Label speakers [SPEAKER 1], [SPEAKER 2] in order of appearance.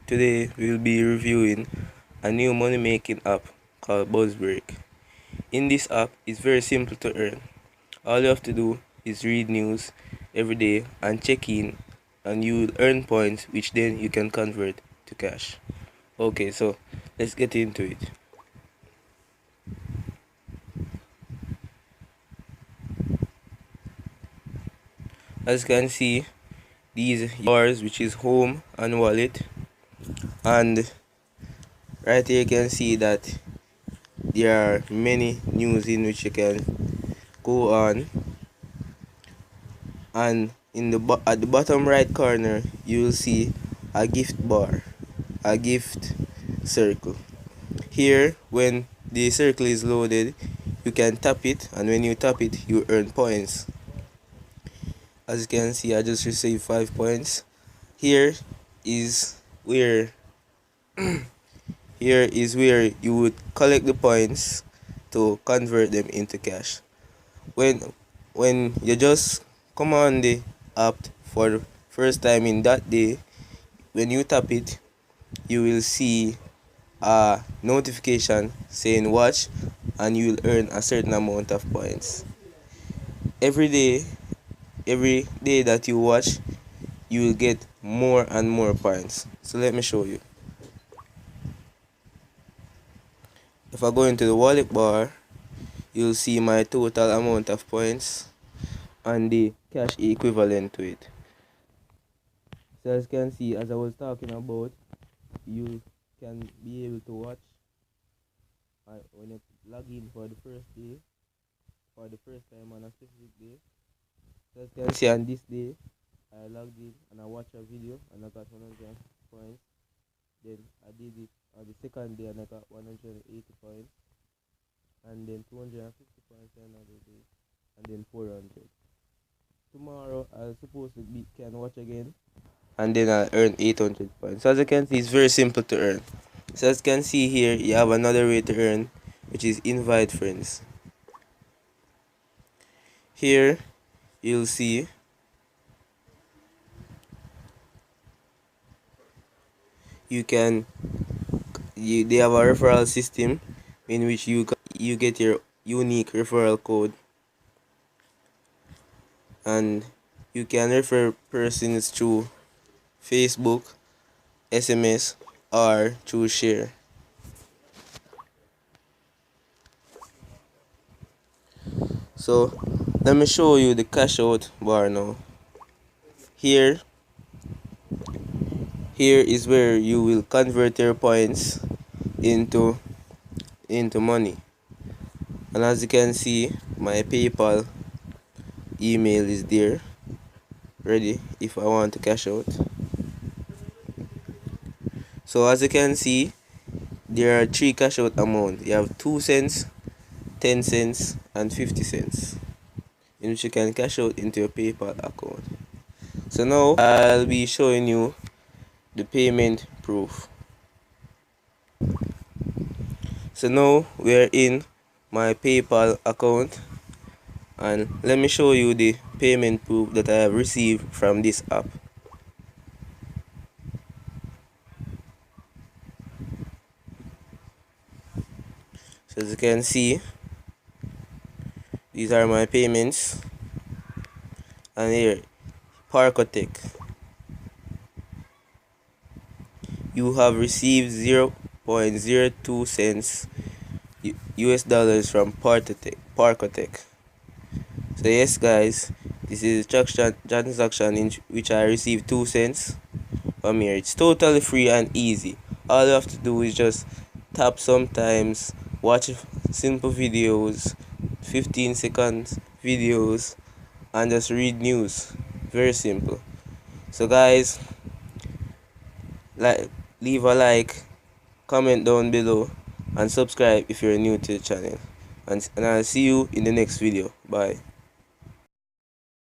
[SPEAKER 1] Today we'll be reviewing a new money making app called Buzzbreak. In this app, it's very simple to earn. All you have to do is read news every day and check in, and you'll earn points which then you can convert to cash. Okay, so let's get into it. As you can see, these bars, which is home and wallet, and right here you can see that there are many news in which you can go on, and at the bottom right corner you will see a gift bar, a gift circle. Here, when the circle is loaded, you can tap it, and when you tap it you earn points. As you can see, I just received 5 points. Here is where you would collect the points to convert them into cash. When you just come on the app for the first time in that day, when you tap it, you will see a notification saying watch, and you will earn a certain amount of points. Every day that you watch, you will get more and more points. So let me show you. If I go into the wallet bar, you'll see my total amount of points and the cash equivalent to it. So as you can see, as I was talking about, you can be able to watch when you log in for the first day, for the first time on a specific day. So as you can see, on this day I logged in and I watched a video and I got 100 points. Then I did it on the second day and I got 180 points, and then 250 points another day, and then 400. Tomorrow I'll supposed to can watch again, and then I'll earn 800 points. So as you can see, it's very simple to earn. So as you can see here, you have another way to earn, which is invite friends. Here you'll see they have a referral system in which you get your unique referral code, and you can refer persons through Facebook, SMS, or through share. So let me show you the cash out bar now. Here is where you will convert your points into money. And as you can see, my PayPal email is there ready if I want to cash out. So as you can see, there are 3 cash out amounts. You have 2 cents, 10 cents, and 50 cents, in which you can cash out into your PayPal account. So now I'll be showing you the payment proof. So now we're in my PayPal account, and let me show you the payment proof that I have received from this app. So as you can see, these are my payments, and here, Parkotech, you have received 0.02 cents US dollars from Parkotech. So yes guys, this is a transaction in which I received 2 cents from here. It's totally free and easy. All you have to do is just tap sometimes, watch simple videos, 15 seconds videos, and just read news. Very simple. So guys, leave a like, comment down below, and subscribe if you're new to the channel. And I'll see you in the next video. Bye.